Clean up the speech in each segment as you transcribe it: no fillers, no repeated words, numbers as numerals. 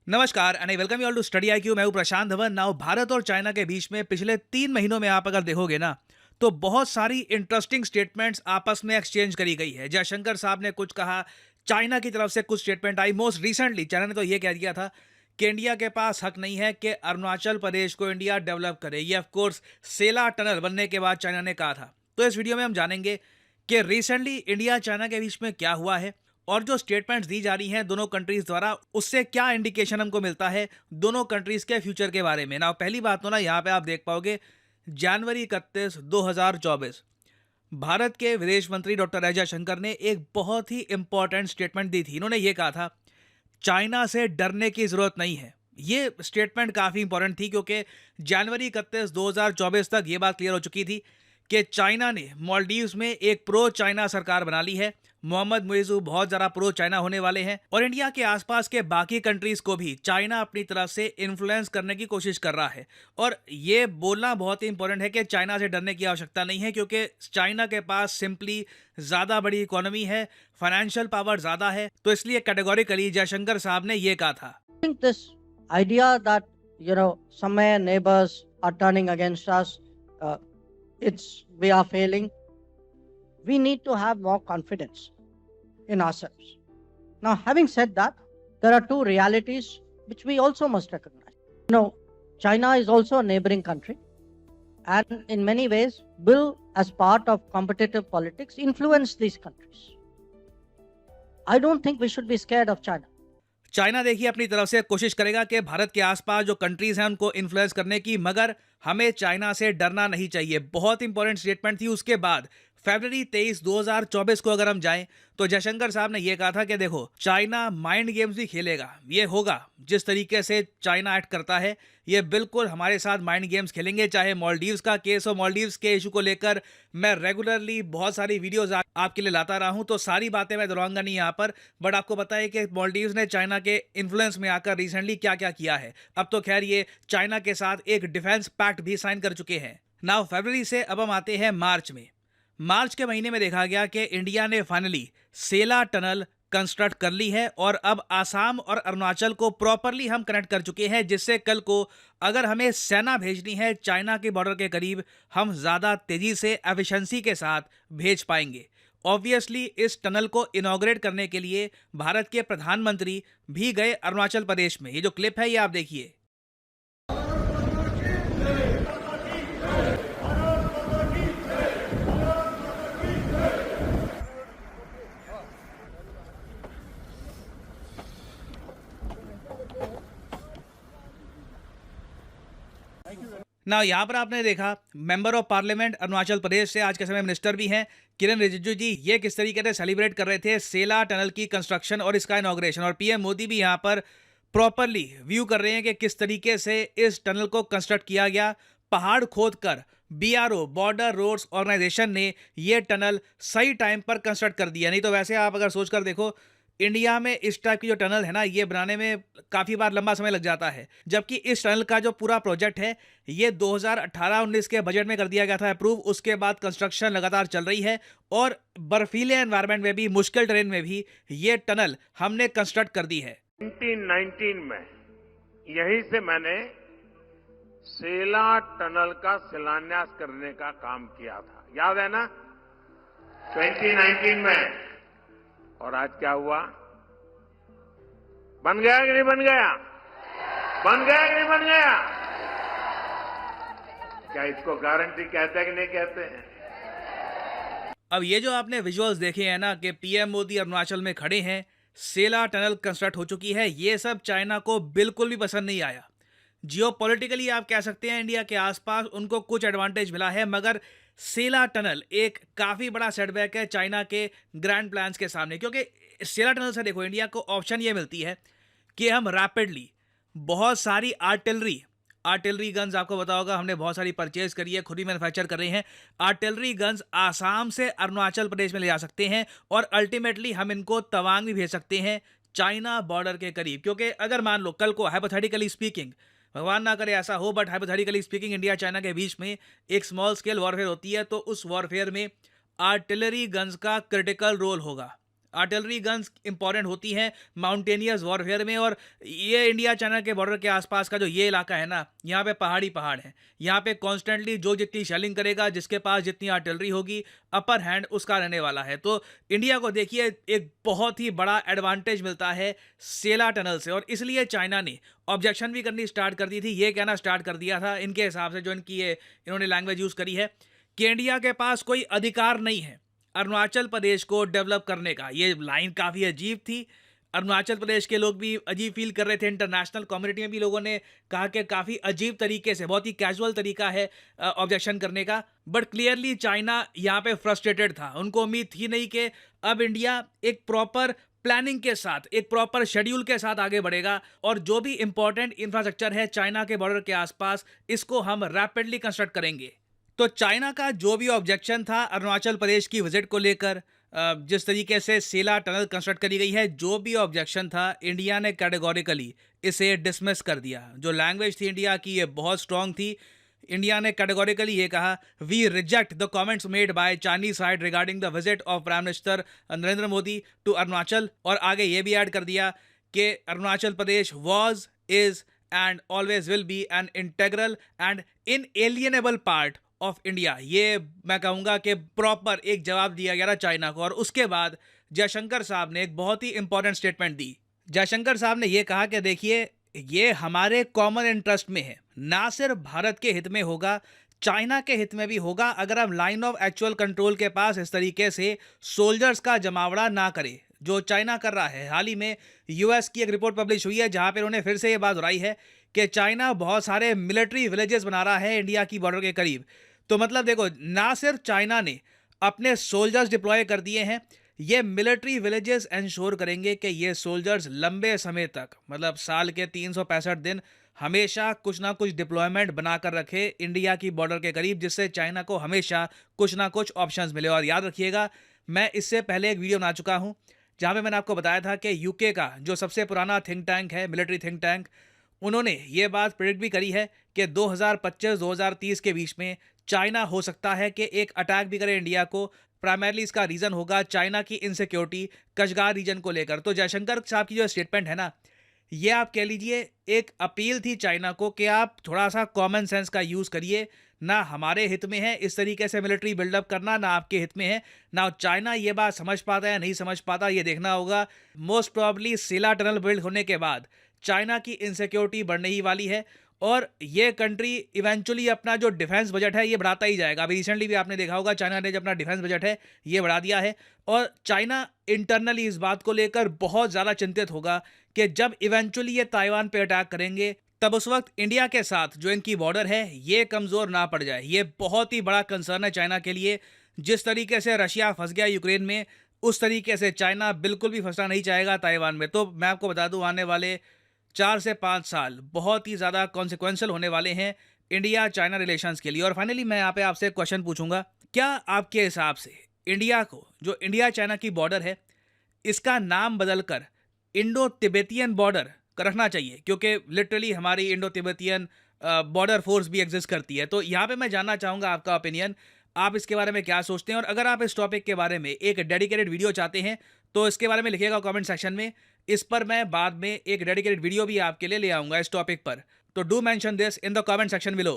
नमस्कार and I welcome you all to Study IQ. मैं हूं प्रशांत धवन। नाउ भारत और चाइना के बीच में पिछले 3 महीनों में आप अगर देखोगे ना, तो बहुत सारी इंटरेस्टिंग स्टेटमेंट्स आपस में एक्सचेंज करी गई है। जयशंकर साहब ने कुछ कहा, चाइना की तरफ से कुछ स्टेटमेंट आई। मोस्ट रिसेंटली चाइना ने तो ये कह दिया था कि इंडिया के पास हक नहीं है कि अरुणाचल प्रदेश को इंडिया डेवलप करे। ये ऑफकोर्स सेला टनल बनने के बाद चाइना ने कहा था। तो इस वीडियो में हम जानेंगे कि रिसेंटली इंडिया चाइना के बीच में क्या हुआ है और जो स्टेटमेंट्स दी जा रही हैं दोनों कंट्रीज द्वारा, उससे क्या इंडिकेशन हमको मिलता है दोनों कंट्रीज के फ्यूचर के बारे में। ना पहली बात तो ना यहाँ पे आप देख पाओगे, जनवरी 31 2024 भारत के विदेश मंत्री डॉक्टर एस जयशंकर ने एक बहुत ही इंपॉर्टेंट स्टेटमेंट दी थी। इन्होंने ये कहा था, चाइना से डरने की जरूरत नहीं है। ये स्टेटमेंट काफी इंपॉर्टेंट थी क्योंकि जनवरी 31 2024 तक ये बात क्लियर हो चुकी थी कि चाइना ने मालदीव्स में एक प्रो चाइना सरकार बना ली है। मोहम्मद मुइज़ू बहुत ज़्यादा प्रो चाइना होने वाले हैं और इंडिया के आसपास के बाकी कंट्रीज को भी चाइना अपनी तरफ से इन्फ्लुएंस करने की कोशिश कर रहा है। और ये बोलना बहुत ही इंपॉर्टेंट है कि चाइना से डरने की आवश्यकता नहीं है, क्योंकि चाइना के पास सिंपली ज़्यादा बड़ी इकोनॉमी है, फाइनेंशियल पावर ज़्यादा है। तो इसलिए कैटेगोरिकली जयशंकर साहब ने ये कहा था। Think this idea that somewhere neighbors are turning against us, uh, we are failing. We need to have more confidence in ourselves. Now, having said that, there are two realities which we also must recognize. China is also a neighboring country, and in many ways will, as part of competitive politics, influence these countries. I don't think we should be scared of China. China देखिए अपनी तरफ से कोशिश करेगा कि भारत के आसपास जो कंट्रीज हैं उनको इन्फ्लुएंस करने की, मगर हमें चाइना से डरना नहीं चाहिए। बहुत इंपॉर्टेंट स्टेटमेंट थी। उसके बाद फरवरी 23 2024 को अगर हम जाएं तो जयशंकर साहब ने यह कहा था कि देखो, चाइना माइंड गेम्स भी खेलेगा। ये होगा जिस तरीके से चाइना एक्ट करता है, ये बिल्कुल हमारे साथ माइंड गेम्स खेलेंगे। चाहे मालदीव्स का केस हो, मालदीव्स के इशू को लेकर मैं रेगुलरली बहुत सारी वीडियोस आपके लिए लाता रहा हूं, तो सारी बातें मैं दोहराऊंगा नहीं यहाँ पर। बट आपको पता है कि मालदीव्स ने चाइना के इन्फ्लुएंस में आकर रिसेंटली क्या क्या किया है। अब तो खैर ये चाइना के साथ एक डिफेंस पैक्ट भी साइन कर चुके हैं। नाउ फरवरी से अब हम आते हैं मार्च में। मार्च के महीने में देखा गया कि इंडिया ने फाइनली सेला टनल कंस्ट्रक्ट कर ली है और अब आसाम और अरुणाचल को प्रॉपरली हम कनेक्ट कर चुके हैं, जिससे कल को अगर हमें सेना भेजनी है चाइना के बॉर्डर के करीब, हम ज़्यादा तेज़ी से एफिशिएंसी के साथ भेज पाएंगे। ऑब्वियसली इस टनल को इनॉग्रेट करने के लिए भारत के प्रधानमंत्री भी गए अरुणाचल प्रदेश में। ये जो क्लिप है ये आप देखिए। ना यहाँ पर आपने देखा member of parliament Arunachal Pradesh से आज के समय मिनिस्टर भी हैं किरण रिजिजू जी, ये किस तरीके से सेलिब्रेट कर रहे थे सेला टनल की कंस्ट्रक्शन और इसका इनॉग्रेशन। और पीएम मोदी भी यहाँ पर प्रॉपरली व्यू कर रहे हैं कि किस तरीके से इस टनल को कंस्ट्रक्ट किया गया। पहाड़ खोद कर बीआरओ बॉर्डर रोड्स ऑर्गेनाइजेशन ने ये टनल सही टाइम पर कंस्ट्रक्ट कर दिया। नहीं तो वैसे आप अगर सोच कर देखो, इंडिया में इस टाइप की जो टनल है ना, ये बनाने में काफ़ी बार लंबा समय लग जाता है। जबकि इस टनल का जो पूरा प्रोजेक्ट है ये 2018-19 के बजट में कर दिया गया था अप्रूव। उसके बाद कंस्ट्रक्शन लगातार चल रही है और बर्फीले एनवायरनमेंट में भी, मुश्किल टेरेन में भी ये टनल हमने कंस्ट्रक्ट कर दी है। 2019 में यहीं से मैंने सेला टनल का शिलान्यास करने का काम किया था, याद है ना, 2019 में। और आज क्या हुआ? बन गया कि नहीं बन गया? बन गया कि नहीं बन गया? क्या इसको गारंटी कहते हैं कि नहीं कहते हैं? अब ये जो आपने विजुअल्स देखे हैं ना कि पीएम मोदी अरुणाचल में खड़े हैं, सेला टनल कंस्ट्रक्ट हो चुकी है, ये सब चाइना को बिल्कुल भी पसंद नहीं आया। जियोपॉलिटिकली आप कह सकते हैं इंडिया के आसपास उनको कुछ एडवांटेज मिला है, मगर सेला टनल एक काफ़ी बड़ा सेटबैक है चाइना के ग्रैंड प्लान्स के सामने। क्योंकि सेला टनल से देखो, इंडिया को ऑप्शन ये मिलती है कि हम रैपिडली बहुत सारी आर्टिलरी गन्स, आपको पता होगा हमने बहुत सारी परचेज करी है, खुद ही मैन्युफैक्चर कर रहे हैं। आर्टिलरी गन्स आसाम से अरुणाचल प्रदेश में ले जा सकते हैं और अल्टीमेटली हम इनको तवांग भी भेज सकते हैं चाइना बॉर्डर के करीब। क्योंकि अगर मान लो कल को हाइपोथेटिकली स्पीकिंग, भगवान ना करे ऐसा हो, but hypothetically speaking India China के बीच में एक स्मॉल स्केल वॉरफेयर होती है, तो उस वॉरफेयर में आर्टिलरी गन्स का क्रिटिकल रोल होगा। आर्टिलरी गन्स इंपॉर्टेंट होती हैं माउंटेनियस वॉरफेयर में। और ये इंडिया चाइना के बॉर्डर के आसपास का जो ये इलाका है ना, यहाँ पे पहाड़ है। यहाँ पे कॉन्स्टेंटली जो जितनी शेलिंग करेगा, जिसके पास जितनी आर्टिलरी होगी, अपर हैंड उसका रहने वाला है। तो इंडिया को देखिए एक बहुत ही बड़ा एडवांटेज मिलता है सेला टनल से, और इसलिए चाइना ने ऑब्जेक्शन भी करनी स्टार्ट कर दी थी। ये कहना स्टार्ट कर दिया था इनके हिसाब से, जो इनकी इन्होंने लैंग्वेज यूज़ करी है, कि इंडिया के पास कोई अधिकार नहीं है अरुणाचल प्रदेश को डेवलप करने का। ये लाइन काफ़ी अजीब थी। अरुणाचल प्रदेश के लोग भी अजीब फील कर रहे थे, इंटरनेशनल कम्युनिटी में भी लोगों ने कहा कि काफ़ी अजीब तरीके से, बहुत ही कैजुअल तरीका है ऑब्जेक्शन करने का। बट क्लियरली चाइना यहाँ पे फ्रस्ट्रेटेड था। उनको उम्मीद थी नहीं कि अब इंडिया एक प्रॉपर प्लानिंग के साथ, एक प्रॉपर शेड्यूल के साथ आगे बढ़ेगा, और जो भी इंपॉर्टेंट इंफ्रास्ट्रक्चर है चाइना के बॉर्डर के आसपास, इसको हम रैपिडली कंस्ट्रक्ट करेंगे। तो चाइना का जो भी ऑब्जेक्शन था अरुणाचल प्रदेश की विजिट को लेकर, जिस तरीके से सेला टनल कंस्ट्रक्ट करी गई है, जो भी ऑब्जेक्शन था, इंडिया ने कैटेगोरिकली इसे डिसमिस कर दिया। जो लैंग्वेज थी इंडिया की, ये बहुत स्ट्रांग थी। इंडिया ने कैटेगोरिकली ये कहा, we reject the comments made by Chinese side regarding the visit of prime minister Narendra Modi to Arunachal. और आगे ये भी ऐड कर दिया कि Arunachal Pradesh was, is and always will be an integral and inalienable part of India. ये मैं कहूँगा कि प्रॉपर एक जवाब दिया गया था चाइना को। और उसके बाद जयशंकर साहब ने एक बहुत ही इंपॉर्टेंट स्टेटमेंट दी। जयशंकर साहब ने ये कहा कि देखिए, ये हमारे कॉमन इंटरेस्ट में है, ना सिर्फ भारत के हित में होगा, चाइना के हित में भी होगा, अगर हम लाइन ऑफ एक्चुअल कंट्रोल के पास इस तरीके से सोल्जर्स का जमावड़ा ना करें जो चाइना कर रहा है। हाल ही में यूएस की एक रिपोर्ट पब्लिश हुई है, जहां पर उन्होंने फिर से ये बात दोहराई है कि चाइना बहुत सारे मिलिट्री विलेजेस बना रहा है इंडिया की बॉर्डर के करीब। तो मतलब देखो, ना सिर्फ चाइना ने अपने सोल्जर्स डिप्लॉय कर दिए हैं, ये मिलिट्री विलेजेस इंश्योर करेंगे कि ये सोल्जर्स लंबे समय तक, मतलब साल के 365 दिन, हमेशा कुछ ना कुछ डिप्लॉयमेंट बनाकर रखे इंडिया की बॉर्डर के करीब, जिससे चाइना को हमेशा कुछ ना कुछ ऑप्शंस मिले। और याद रखिएगा, मैं इससे पहले एक वीडियो बना चुका हूँ जहाँ पे मैंने आपको बताया था कि यूके का जो सबसे पुराना थिंक टैंक है, मिलिट्री थिंक टैंक, उन्होंने ये बात प्रेडिक्ट भी करी है कि 2025-2030 के बीच में चाइना हो सकता है कि एक अटैक भी करे इंडिया को। प्राइमरली इसका रीज़न होगा चाइना की इनसिक्योरिटी कश्गार रीजन को लेकर। तो जयशंकर साहब की जो स्टेटमेंट है ना, ये आप कह लीजिए एक अपील थी चाइना को कि आप थोड़ा सा कॉमन सेंस का यूज़ करिए। ना हमारे हित में है इस तरीके से मिलिट्री बिल्डअप करना, ना आपके हित में है। ना चाइना ये बात समझ पाता है, नहीं समझ पाता, ये देखना होगा। मोस्ट प्रॉब्ली सेला टनल बिल्ड होने के बाद चाइना की इनसिक्योरिटी बढ़ने ही वाली है, और ये कंट्री इवेंचुअली अपना जो डिफेंस बजट है ये बढ़ाता ही जाएगा। अभी रिसेंटली भी आपने देखा होगा, चाइना ने जो अपना डिफेंस बजट है ये बढ़ा दिया है, और चाइना इंटरनली इस बात को लेकर बहुत ज़्यादा चिंतित होगा कि जब इवेंचुअली ये ताइवान पे अटैक करेंगे, तब उस वक्त इंडिया के साथ जो इनकी बॉर्डर है ये कमज़ोर ना पड़ जाए। ये बहुत ही बड़ा कंसर्न है चाइना के लिए। जिस तरीके से रशिया फंस गया यूक्रेन में, उस तरीके से चाइना बिल्कुल भी फंसना नहीं चाहेगा ताइवान में। तो मैं आपको बता दूं, आने वाले 4 से 5 साल बहुत ही ज़्यादा कॉन्सिक्वेंशियल होने वाले हैं इंडिया चाइना रिलेशंस के लिए। और फाइनली मैं यहाँ पे आपसे एक क्वेश्चन पूछूंगा, क्या आपके हिसाब से इंडिया को, जो इंडिया चाइना की बॉर्डर है, इसका नाम बदलकर इंडो तिब्बतियन बॉर्डर रखना चाहिए? क्योंकि लिटरली हमारी इंडो तिब्बतियन बॉर्डर फोर्स भी एग्जिस्ट करती है। तो यहाँ पे मैं जानना चाहूँगा आपका ओपिनियन, आप इसके बारे में क्या सोचते हैं? और अगर आप इस टॉपिक के बारे में एक डेडिकेटेड वीडियो चाहते हैं तो इसके बारे में लिखिएगा कमेंट सेक्शन में। इस पर मैं बाद में एक डेडिकेटेड वीडियो भी आपके लिए ले आऊँगा इस टॉपिक पर। तो do mention this in the comment section below.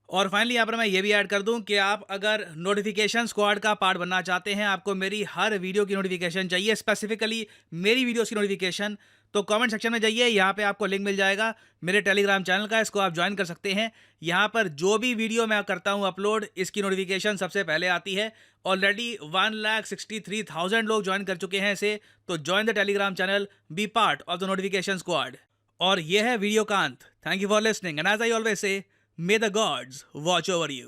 और फाइनली यहाँ पर मैं ये भी ऐड कर दूं कि आप अगर नोटिफिकेशन स्क्वाड का पार्ट बनना चाहते हैं, आपको मेरी हर वीडियो की नोटिफिकेशन चाहिए, स्पेसिफिकली मेरी वीडियोस की नोटिफिकेशन, तो कमेंट सेक्शन में जाइए, यहाँ पे आपको लिंक मिल जाएगा मेरे टेलीग्राम चैनल का, इसको आप ज्वाइन कर सकते हैं। यहाँ पर जो भी वीडियो मैं करता हूँ अपलोड, इसकी नोटिफिकेशन सबसे पहले आती है। ऑलरेडी 1,63,000 लोग ज्वाइन कर चुके हैं इसे। तो join the Telegram channel, be part of the notification squad. और यह है वीडियो का अंत। Thank you for listening and as I always say, May the gods watch over you.